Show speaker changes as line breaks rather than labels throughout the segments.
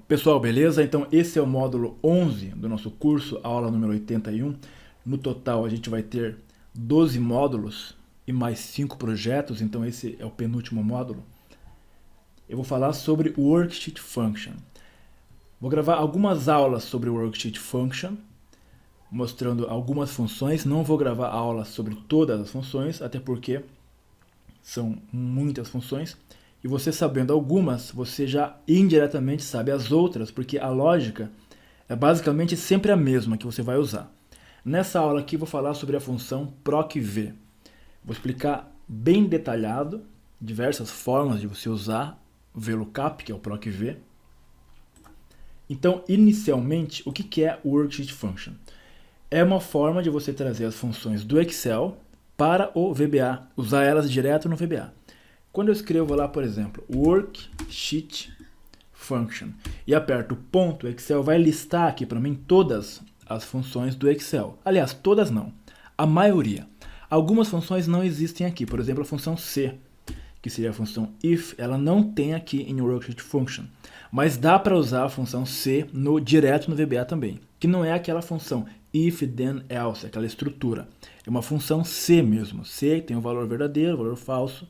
Pessoal, beleza? Então esse é o módulo 11 do nosso curso, aula número 81. No total a gente vai ter 12 módulos e mais 5 projetos, então esse é o penúltimo módulo. Eu vou falar sobre o Worksheet Function. Vou gravar algumas aulas sobre o Worksheet Function, mostrando algumas funções. Não vou gravar aulas sobre todas as funções, até porque são muitas funções. E você sabendo algumas, você já indiretamente sabe as outras, porque a lógica é basicamente sempre a mesma que você vai usar. Nessa aula aqui vou falar sobre a função procv. Vou explicar bem detalhado diversas formas de você usar o VLOOKUP, que é o procv. Então, inicialmente, o que é o Worksheet Function? É uma forma de você trazer as funções do Excel para o VBA, usar elas direto no VBA. Quando eu escrevo lá, por exemplo, Worksheet Function e aperto ponto, o Excel vai listar aqui para mim todas as funções do Excel. Aliás, todas não, a maioria. Algumas funções não existem aqui, por exemplo, a função C, que seria a função if, ela não tem aqui em Worksheet Function. Mas dá para usar a função C direto no VBA também, que não é aquela função if, then, else, aquela estrutura. É uma função C mesmo. C tem o valor verdadeiro, o valor falso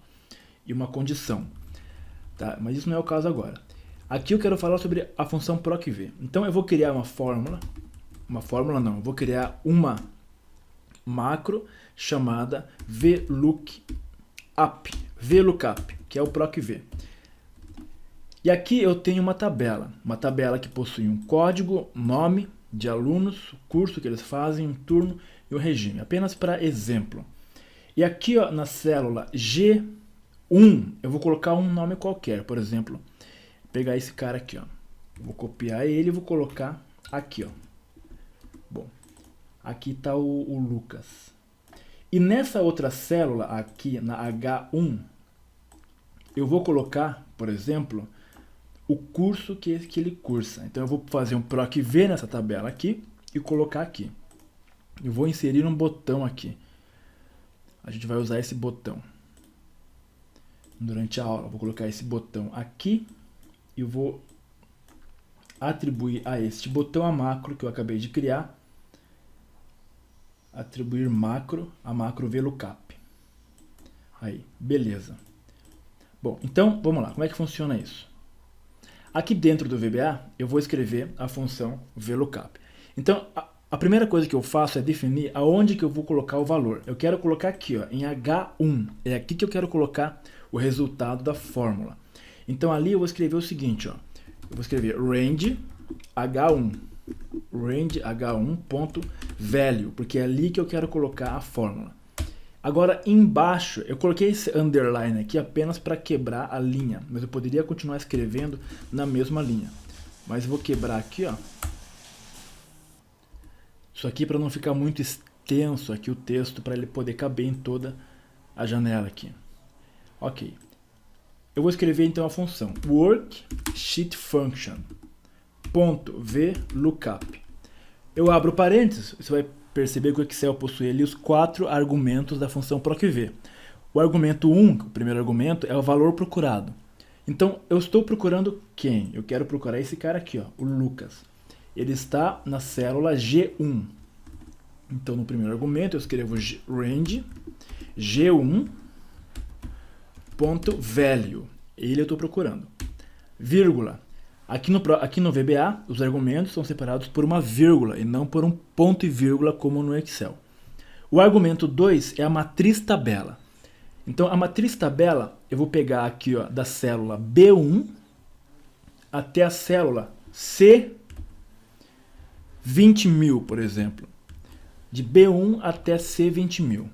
e uma condição. Tá? Mas isso não é o caso agora. Aqui eu quero falar sobre a função procv. Então eu vou criar uma fórmula não, eu vou criar uma macro chamada VLOOKUP, que é o procv. E aqui eu tenho uma tabela que possui um código, nome de alunos, o curso que eles fazem, um turno e um regime, apenas para exemplo. E aqui ó, na célula G1, eu vou colocar um nome qualquer, por exemplo, pegar esse cara aqui, ó. Vou copiar ele e vou colocar aqui, ó. Bom, aqui está o Lucas. E nessa outra célula aqui, na H1, eu vou colocar, por exemplo, o curso que ele cursa. Então eu vou fazer um procv nessa tabela aqui e colocar aqui. Eu vou inserir um botão aqui. A gente vai usar esse botão durante a aula. Vou colocar esse botão aqui e vou atribuir a este botão a macro que eu acabei de criar. Atribuir macro a macro VLOOKUP. Aí, beleza. Bom, então vamos lá. Como é que funciona isso? Aqui dentro do VBA, eu vou escrever a função VLOOKUP. Então, a primeira coisa que eu faço é definir aonde que eu vou colocar o valor. Eu quero colocar aqui, ó, em H1. É aqui que eu quero colocar o resultado da fórmula. Então, ali eu vou escrever o seguinte, ó. Eu vou escrever range H1. Range H1.value, porque é ali que eu quero colocar a fórmula. Agora, embaixo, eu coloquei esse underline aqui apenas para quebrar a linha, mas eu poderia continuar escrevendo na mesma linha. Mas eu vou quebrar aqui, ó. Isso aqui para não ficar muito extenso aqui o texto, para ele poder caber em toda a janela aqui. Ok. Eu vou escrever então a função Worksheet Function .VLOOKUP. Eu abro parênteses, você vai perceber que o Excel possui ali os 4 argumentos da função procv. O argumento 1, o primeiro argumento, é o valor procurado. Então, eu estou procurando quem? Eu quero procurar esse cara aqui, ó, o Lucas. Ele está na célula G1. Então, no primeiro argumento, eu escrevo range G1.value. Ele eu estou procurando. Vírgula. Aqui no VBA, os argumentos são separados por uma vírgula e não por um ponto e vírgula como no Excel. O argumento 2 é a matriz tabela. Então, a matriz tabela, eu vou pegar aqui ó, da célula B1 até a célula C20.000, por exemplo. De B1 até C20.000.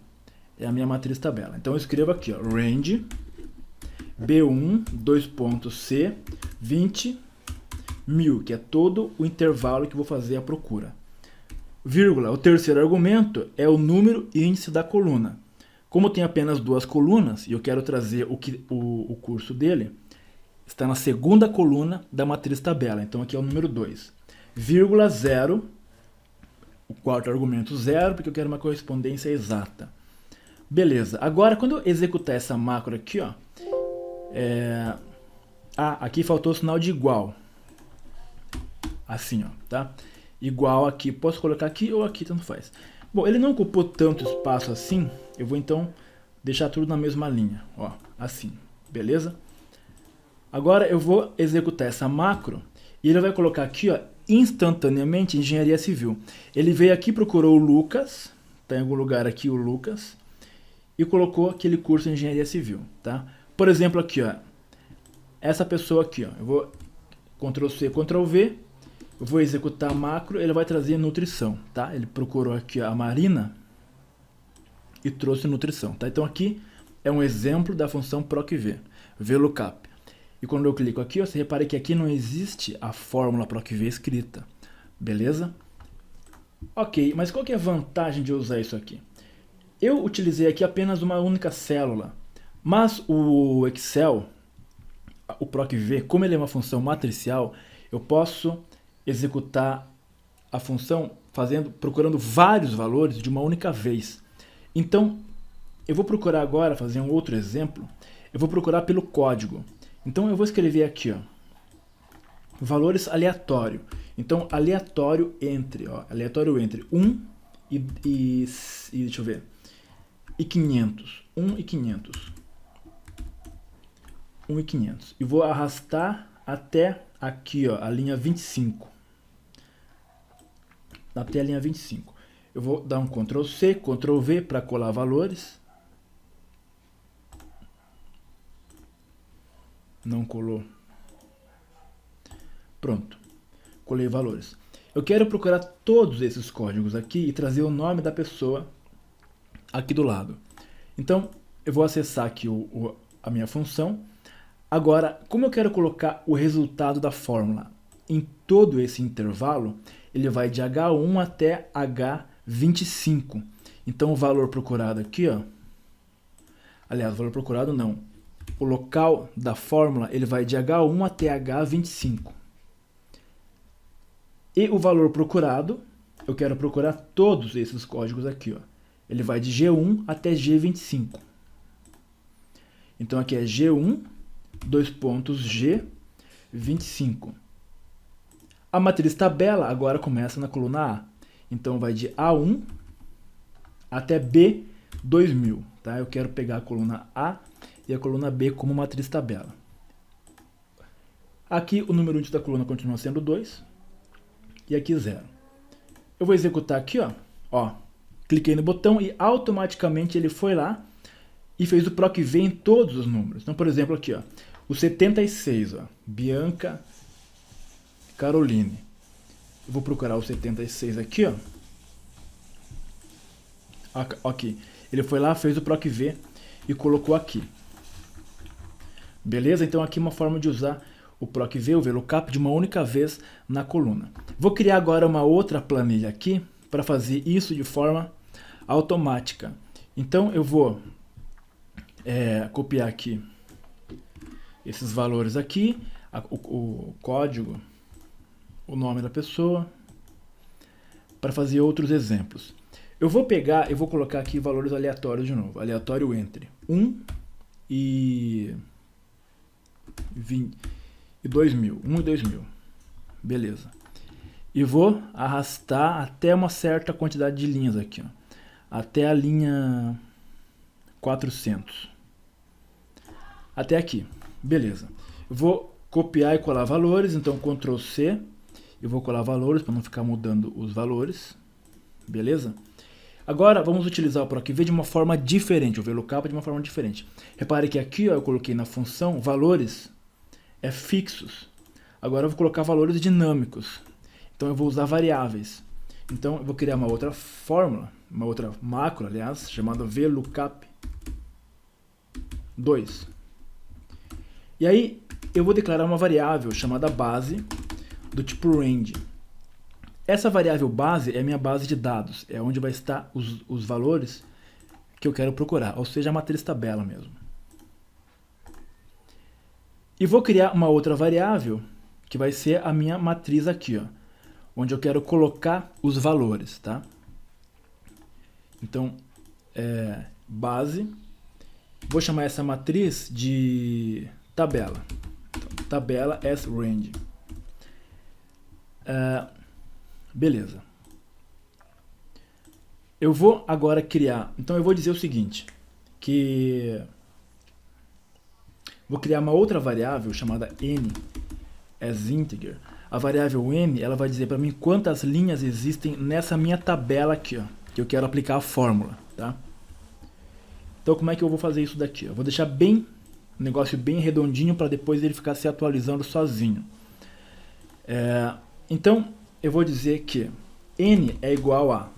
É a minha matriz tabela. Então, eu escrevo aqui, ó, range B1, C, 20.000, que é todo o intervalo que vou fazer a procura. Vírgula, o terceiro argumento é o número índice da coluna. Como tem apenas 2 colunas e eu quero trazer o curso dele, está na segunda coluna da matriz tabela. Então aqui é o número 2. Vírgula 0, o quarto argumento 0, porque eu quero uma correspondência exata. Beleza, agora quando eu executar essa macro aqui, ó, aqui faltou o sinal de igual. assim, ó, tá? Igual aqui, posso colocar aqui ou aqui, tanto faz. Bom, ele não ocupou tanto espaço assim, eu vou então deixar tudo na mesma linha, ó, assim, beleza? Agora eu vou executar essa macro e ele vai colocar aqui, ó, instantaneamente engenharia civil. Ele veio aqui, procurou o Lucas, tá em algum lugar aqui o Lucas, e colocou aquele curso de engenharia civil, tá? Por exemplo, aqui, ó, essa pessoa aqui, ó, eu vou Ctrl C, Ctrl V, eu vou executar a macro, ele vai trazer nutrição, tá? Ele procurou aqui a Marina e trouxe nutrição, tá? Então aqui é um exemplo da função procv, VLOOKUP. E quando eu clico aqui, ó, você repara que aqui não existe a fórmula procv escrita, beleza? Ok, mas qual que é a vantagem de usar isso aqui? Eu utilizei aqui apenas uma única célula, mas o Excel, o procv, como ele é uma função matricial, eu posso executar a função procurando vários valores de uma única vez. Então, eu vou procurar agora, fazer um outro exemplo, eu vou procurar pelo código. Então, eu vou escrever aqui, ó, valores aleatório. Então, aleatório entre 1 e deixa eu ver, e 500. 1 e 500. 1 e 500. E vou arrastar até aqui, ó, a linha 25. Até a linha 25. Eu vou dar um Ctrl C, Ctrl V para colar valores. Não colou. Pronto. Colei valores. Eu quero procurar todos esses códigos aqui e trazer o nome da pessoa aqui do lado. Então, eu vou acessar aqui a minha função. Agora, como eu quero colocar o resultado da fórmula em todo esse intervalo, ele vai de H1 até H25. Então, o valor procurado aqui, ó, aliás, o valor procurado não, o local da fórmula, ele vai de H1 até H25. E o valor procurado, eu quero procurar todos esses códigos aqui, ó. Ele vai de G1 até G25. Então, aqui é G1, G25. A matriz tabela agora começa na coluna A. Então, vai de A1 até B2000. Tá? Eu quero pegar a coluna A e a coluna B como matriz tabela. Aqui o número índice da coluna continua sendo 2. E aqui 0. Eu vou executar aqui, ó. Cliquei no botão e automaticamente ele foi lá e fez o procv em todos os números. Então, por exemplo, aqui, ó, o 76, ó, Bianca Caroline. Eu vou procurar o 76 aqui, ó. Aqui. Ele foi lá, fez o procv e colocou aqui. Beleza? Então aqui uma forma de usar o procv, o VLOOKUP, de uma única vez na coluna. Vou criar agora uma outra planilha aqui para fazer isso de forma automática. Então eu vou copiar aqui esses valores aqui, o código, o nome da pessoa, para fazer outros exemplos. Eu vou pegar, eu vou colocar aqui valores aleatórios de novo, aleatório entre 1 e 2000, 1 e 2000, beleza. E vou arrastar até uma certa quantidade de linhas aqui, ó, até a linha 400, até aqui, beleza. Eu vou copiar e colar valores, então Ctrl C, eu vou colar valores para não ficar mudando os valores, beleza? Agora vamos utilizar o procv de uma forma diferente, o VLOOKUP de uma forma diferente. Repare que aqui, ó, eu coloquei na função valores fixos. Agora eu vou colocar valores dinâmicos. Então eu vou usar variáveis. Então eu vou criar uma outra fórmula, uma outra macro, aliás, chamada VLOOKUP 2. E aí eu vou declarar uma variável chamada base do tipo range. Essa variável base é a minha base de dados, é onde vai estar os valores que eu quero procurar, ou seja, a matriz tabela mesmo. E vou criar uma outra variável, que vai ser a minha matriz aqui, ó, onde eu quero colocar os valores, tá? Então, base, vou chamar essa matriz de tabela. Então, tabela as range. Beleza. Eu vou agora criar, então eu vou dizer o seguinte, que vou criar uma outra variável chamada n as integer. A variável n, ela vai dizer para mim quantas linhas existem nessa minha tabela aqui, ó, que eu quero aplicar a fórmula, tá? Então como é que eu vou fazer isso daqui? Eu vou deixar um negócio bem redondinho para depois ele ficar se atualizando sozinho. Então eu vou dizer que n é igual a...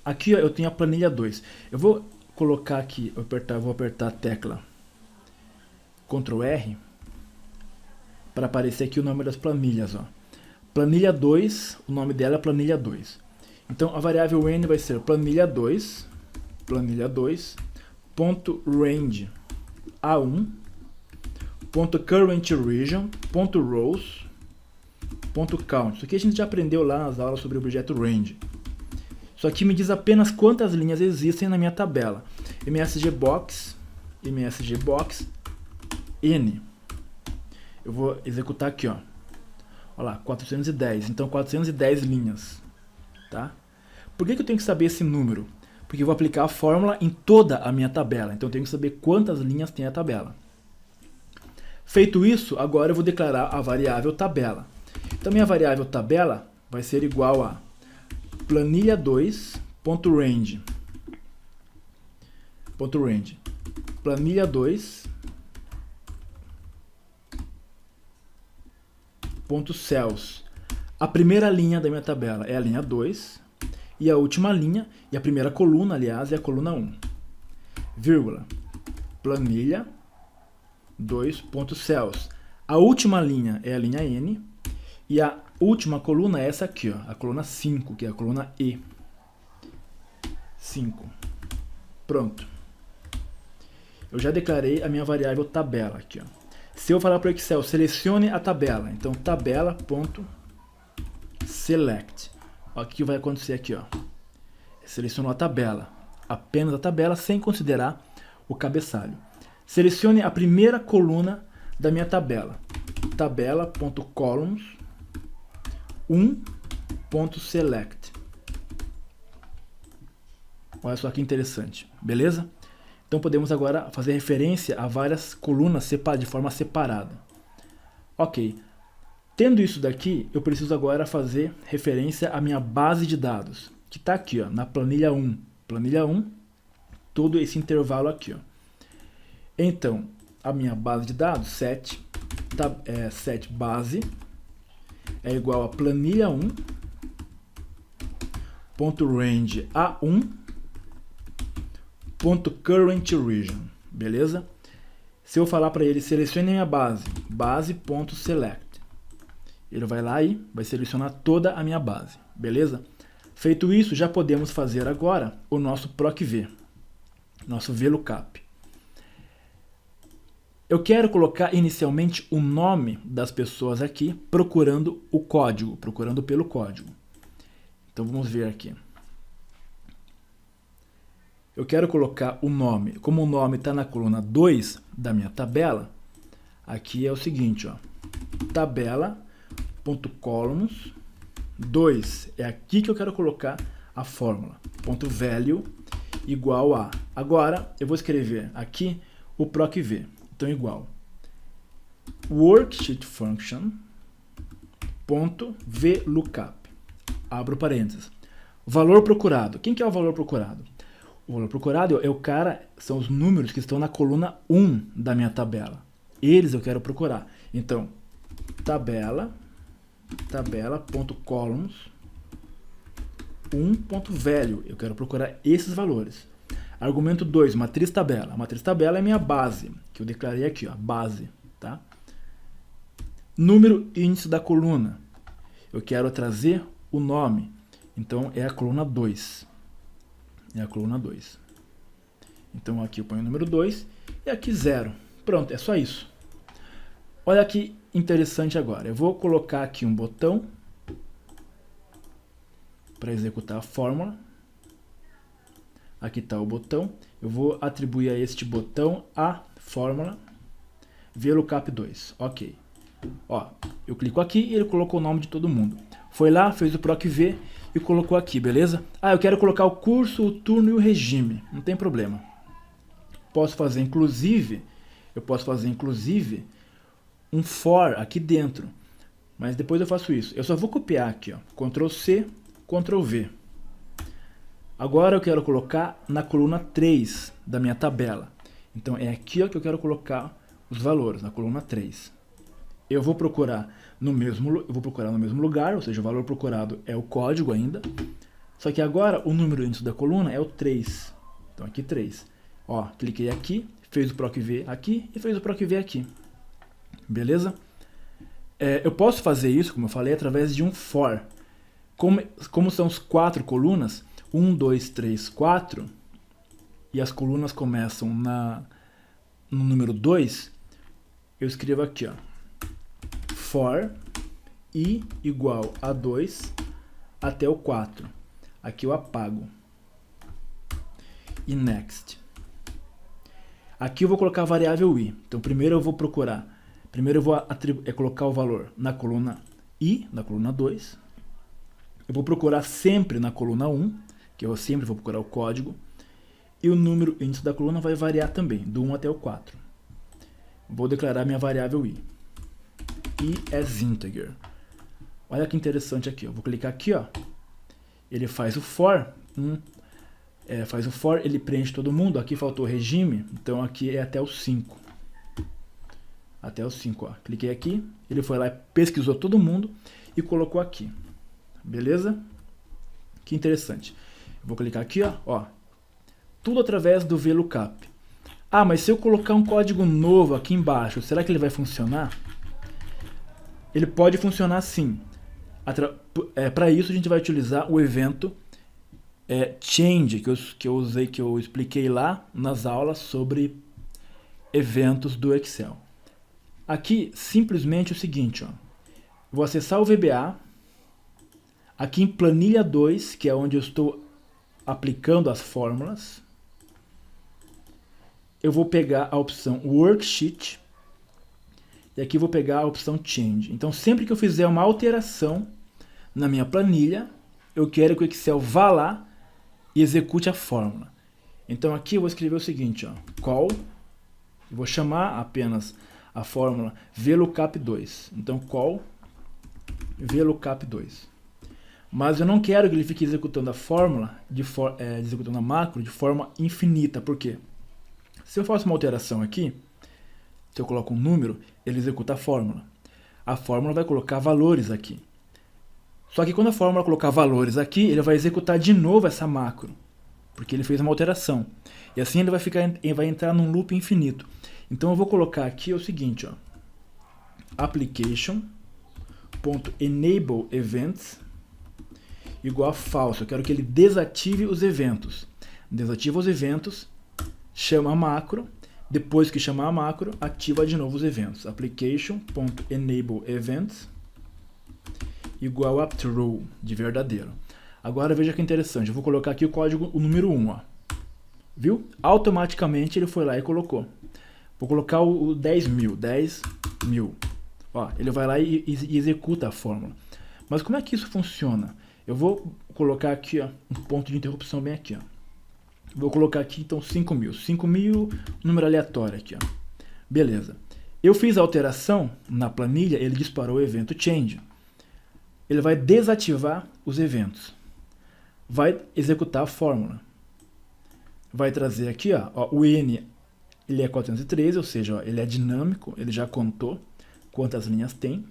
Aqui ó, eu tenho a planilha 2. Eu vou colocar aqui, vou apertar a tecla Ctrl R para aparecer aqui o nome das planilhas. Ó. Planilha 2, o nome dela é planilha 2. Então a variável n vai ser planilha 2, ponto range A1, ponto current region, ponto rows, ponto count. Isso aqui a gente já aprendeu lá nas aulas sobre o objeto range. Isso aqui me diz apenas quantas linhas existem na minha tabela. MSGBox, N. Eu vou executar aqui, ó. Olha lá, 410. Então, 410 linhas. Tá? Por que eu tenho que saber esse número? Porque eu vou aplicar a fórmula em toda a minha tabela. Então, eu tenho que saber quantas linhas tem a tabela. Feito isso, agora eu vou declarar a variável tabela. Então, minha variável tabela vai ser igual a planilha 2.range. Planilha 2. .cells. A primeira linha da minha tabela é a linha 2 e a última linha, e a primeira coluna, aliás, é a coluna 1. Vírgula. Planilha 2.cells. A última linha é a linha N e a última coluna é essa aqui, ó, a coluna 5, que é a coluna E. 5. Pronto. Eu já declarei a minha variável tabela aqui, ó. Se eu falar para o Excel, selecione a tabela. Então, tabela.select. O que vai acontecer aqui, ó. Selecionou a tabela. Apenas a tabela, sem considerar o cabeçalho. Selecione a primeira coluna da minha tabela. Tabela.columns 1.select. Olha só que interessante. Beleza? Então podemos agora fazer referência a várias colunas de forma separada. Ok. Tendo isso daqui, eu preciso agora fazer referência à minha base de dados, que está aqui, ó, na planilha 1. Planilha 1, todo esse intervalo aqui. Ó. Então, a minha base de dados, set base, é igual a planilha 1, .range A1, .current region, beleza? Se eu falar para ele, selecione a minha base.select, ele vai lá e vai selecionar toda a minha base, beleza? Feito isso, já podemos fazer agora o nosso procv, nosso VLOOKUP. Eu quero colocar inicialmente o nome das pessoas aqui, procurando o código, procurando pelo código. Então vamos ver aqui. Eu quero colocar o nome, como o nome está na coluna 2 da minha tabela, aqui é o seguinte, ó, tabela.columns 2, é aqui que eu quero colocar a fórmula, .value igual a, agora eu vou escrever aqui o procv, então igual, worksheet function .vlookup, abro parênteses, valor procurado, quem que é o valor procurado? O valor procurado é o cara, são os números que estão na coluna 1 da minha tabela. Eles eu quero procurar. Então, tabela.columns 1.value. Eu quero procurar esses valores. Argumento 2, matriz tabela. A matriz tabela é a minha base, que eu declarei aqui, ó, base. Tá? Número índice da coluna. Eu quero trazer o nome. Então, é a coluna 2. É a coluna 2. Então aqui eu ponho o número 2 e aqui 0. Pronto, é só isso. Olha que interessante agora. Eu vou colocar aqui um botão para executar a fórmula. Aqui está o botão. Eu vou atribuir a este botão a fórmula VLOOKUP 2. Ok. Ó, eu clico aqui e ele colocou o nome de todo mundo. Foi lá, fez o proc v e colocou aqui, beleza? Ah, eu quero colocar o curso, o turno e o regime. Não tem problema. Posso fazer inclusive um for aqui dentro. Mas depois eu faço isso. Eu só vou copiar aqui, ó. Ctrl C, Ctrl V. Agora eu quero colocar na coluna 3 da minha tabela. Então é aqui, ó, que eu quero colocar os valores, na coluna 3. Eu vou procurar no mesmo lugar, ou seja, o valor procurado é o código ainda. Só que agora o número índice da coluna é o 3. Então aqui 3. Ó, cliquei aqui, fez o proc v aqui e fez o proc v aqui. Beleza? Eu posso fazer isso, como eu falei, através de um for. Como são as 4 colunas, 1, 2, 3, 4, e as colunas começam no número 2, eu escrevo aqui, ó, for i igual a 2 até o 4. Aqui eu apago. E next. Aqui eu vou colocar a variável i. Então primeiro eu vou colocar o valor na coluna i, na coluna 2. Eu vou procurar sempre na coluna 1, que eu sempre vou procurar o código. E o número índice da coluna vai variar também, do 1 até o 4. Vou declarar minha variável i. I as integer. Olha que interessante aqui. Eu vou clicar aqui, ó. Ele faz o for. Ele preenche todo mundo. Aqui faltou o regime, então aqui é até o 5. Até o 5, ó. Cliquei aqui, ele foi lá e pesquisou todo mundo e colocou aqui. Beleza? Que interessante. Eu vou clicar aqui, ó. Tudo através do VLOOKUP. Ah, mas se eu colocar um código novo aqui embaixo, será que ele vai funcionar? Ele pode funcionar sim. Para isso a gente vai utilizar o evento change, que eu expliquei lá nas aulas sobre eventos do Excel. Aqui, simplesmente o seguinte, ó. Vou acessar o VBA. Aqui em planilha 2, que é onde eu estou aplicando as fórmulas. Eu vou pegar a opção Worksheet. E aqui eu vou pegar a opção Change. Então, sempre que eu fizer uma alteração na minha planilha, eu quero que o Excel vá lá e execute a fórmula. Então, aqui eu vou escrever o seguinte, ó. Call. Eu vou chamar apenas a fórmula VLOOKUP2. Então, call VLOOKUP2. Mas eu não quero que ele fique executando a fórmula, executando a macro de forma infinita. Por quê? Se eu faço uma alteração aqui, se eu coloco um número, ele executa a fórmula. A fórmula vai colocar valores aqui. Só que quando a fórmula colocar valores aqui, ele vai executar de novo essa macro, porque ele fez uma alteração. E assim ele vai entrar num loop infinito. Então eu vou colocar aqui o seguinte, ó, application.enableEvents igual a false. Eu quero que ele desative os eventos. Desativa os eventos, chama a macro. Depois que chamar a macro, ativa de novo os eventos. Application.enableEvents igual a true, de verdadeiro. Agora veja que interessante. Eu vou colocar aqui o código, o número 1. Ó. Viu? Automaticamente ele foi lá e colocou. Vou colocar o 10.000. 10.000. Ó, ele vai lá e executa a fórmula. Mas como é que isso funciona? Eu vou colocar aqui, ó, um ponto de interrupção bem aqui. Ó. Vou colocar aqui então 5.000. 5.000, número aleatório aqui. Ó. Beleza. Eu fiz a alteração na planilha, ele disparou o evento change. Ele vai desativar os eventos. Vai executar a fórmula. Vai trazer aqui, ó, o N, ele é 413, ou seja, ó, ele é dinâmico, ele já contou quantas linhas tem.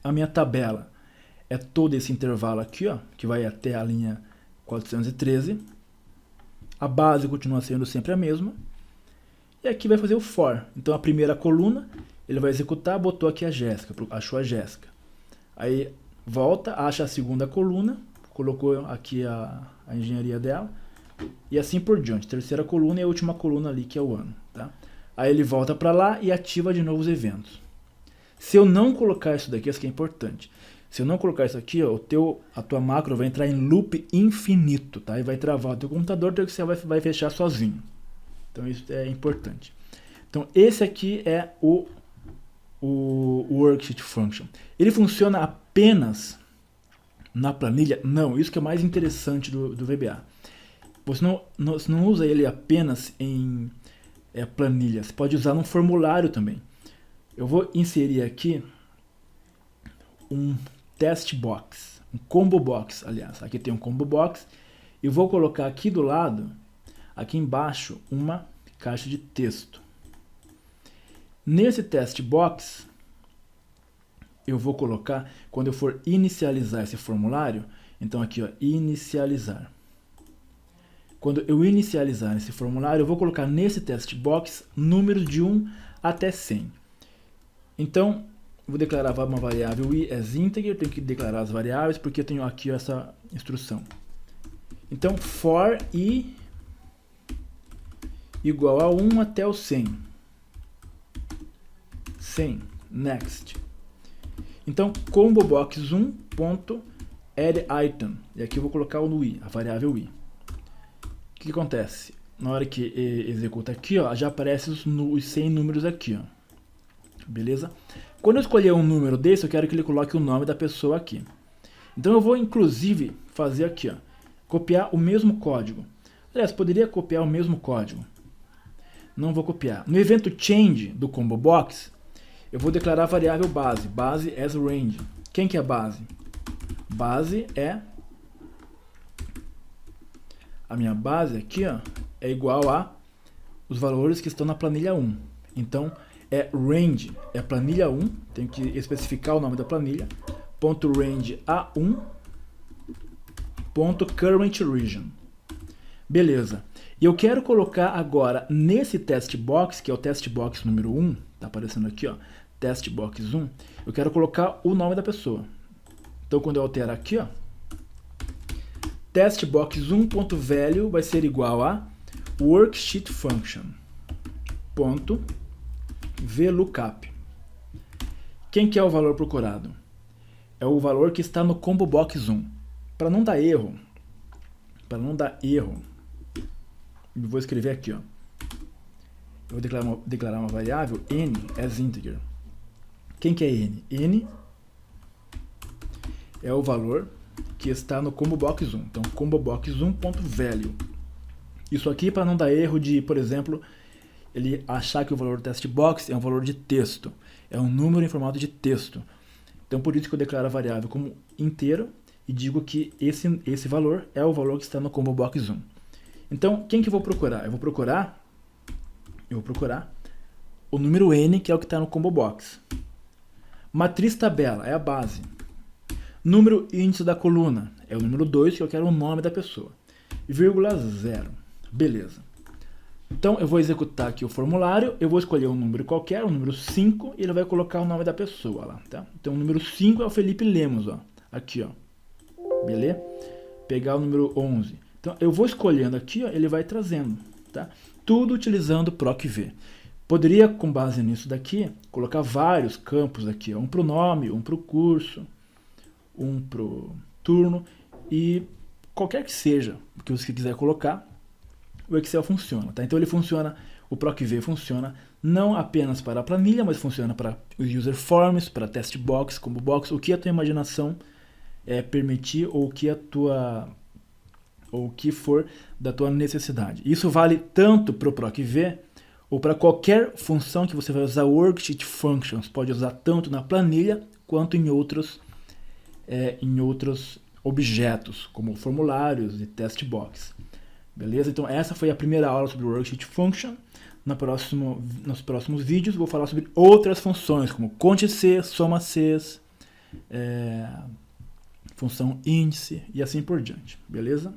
A minha tabela é todo esse intervalo aqui, ó, que vai até a linha 413. A base continua sendo sempre a mesma. E aqui vai fazer o for. Então a primeira coluna, ele vai executar, botou aqui a Jéssica, achou a Jéssica. Aí volta, acha a segunda coluna, colocou aqui a engenharia dela, e assim por diante. Terceira coluna e a última coluna ali, que é o ano. Tá? Aí ele volta para lá e ativa de novo os eventos. Se eu não colocar isso daqui, isso aqui é importante. Se eu não colocar isso aqui, ó, a tua macro vai entrar em loop infinito, tá? E vai travar o teu computador, teu Excel vai fechar sozinho. Então isso é importante. Então esse aqui é o o worksheet function? Ele funciona apenas na planilha? Não, isso que é mais interessante do VBA. Você não usa ele apenas em planilha, você pode usar num formulário também. Eu vou inserir aqui um test box, um combo box, aliás. Aqui tem um combo box e vou colocar aqui do lado, aqui embaixo, uma caixa de texto. Nesse test box, eu vou colocar, quando eu for inicializar esse formulário, então aqui, ó, inicializar. Quando eu inicializar esse formulário, eu vou colocar nesse test box números de 1 até 100. Então, vou declarar uma variável i as integer, tenho que declarar as variáveis, porque eu tenho aqui essa instrução. Então, for i igual a 1 até o 100. 100, next. Então, combo box 1.add item. E aqui eu vou colocar o i, a variável i. O que acontece? Na hora que executa aqui, ó, já aparece os 100 números aqui, ó. Beleza? Quando eu escolher um número desse, eu quero que ele coloque o nome da pessoa aqui. Então eu vou, inclusive, fazer aqui, ó, copiar o mesmo código. Aliás, poderia copiar o mesmo código. Não vou copiar. No evento change do combo box, eu vou declarar a variável base. Base as range. Quem que é base? Base é... A minha base aqui, ó, é igual a os valores que estão na planilha 1. Então, é range, é planilha 1, tenho que especificar o nome da planilha, ponto range A1, ponto current region. Beleza. E eu quero colocar agora nesse test box, que é o test box número 1, tá aparecendo aqui, ó, test box 1, eu quero colocar o nome da pessoa. Então, quando eu alterar aqui, ó, testbox1.value vai ser igual a worksheet function ponto VLOOKUP. Quem que é o valor procurado? É o valor que está no combo box 1. Para não dar erro, eu vou escrever aqui, ó. Eu vou declarar uma variável n as integer. Quem que é n? N é o valor que está no combo box 1. Então, combo box 1.value. Isso aqui para não dar erro de, por exemplo, ele achar que o valor do test box é um valor de texto. É um número em formato de texto. Então, por isso que eu declaro a variável como inteiro e digo que esse valor é o valor que está no combo box 1. Então, quem que eu vou procurar? Eu vou procurar o número n, que é o que está no combo box. Matriz tabela é a base. Número índice da coluna é o número 2, que eu quero o nome da pessoa. Vírgula 0. Beleza. Então, eu vou executar aqui o formulário, eu vou escolher um número qualquer, o número 5, e ele vai colocar o nome da pessoa lá, tá? Então, o número 5 é o Felipe Lemos, ó. Aqui, ó. Beleza? Pegar o número 11. Então, eu vou escolhendo aqui, ó, ele vai trazendo, tá? Tudo utilizando PROC-V. Poderia, com base nisso daqui, colocar vários campos aqui, ó. Um para o nome, um para o curso, um para o turno, e qualquer que seja o que você quiser colocar, o Excel funciona, tá? Então ele funciona, o PROC-V funciona não apenas para a planilha, mas funciona para os user forms, para test box, combo box, o que a tua imaginação permitir ou o que for da tua necessidade. Isso vale tanto para o PROC-V ou para qualquer função que você vai usar worksheet functions. Pode usar tanto na planilha quanto em outros objetos, como formulários e test box. Beleza? Então essa foi a primeira aula sobre o worksheet function. Nos próximos vídeos vou falar sobre outras funções, como conte-C, soma-C, função índice e assim por diante. Beleza?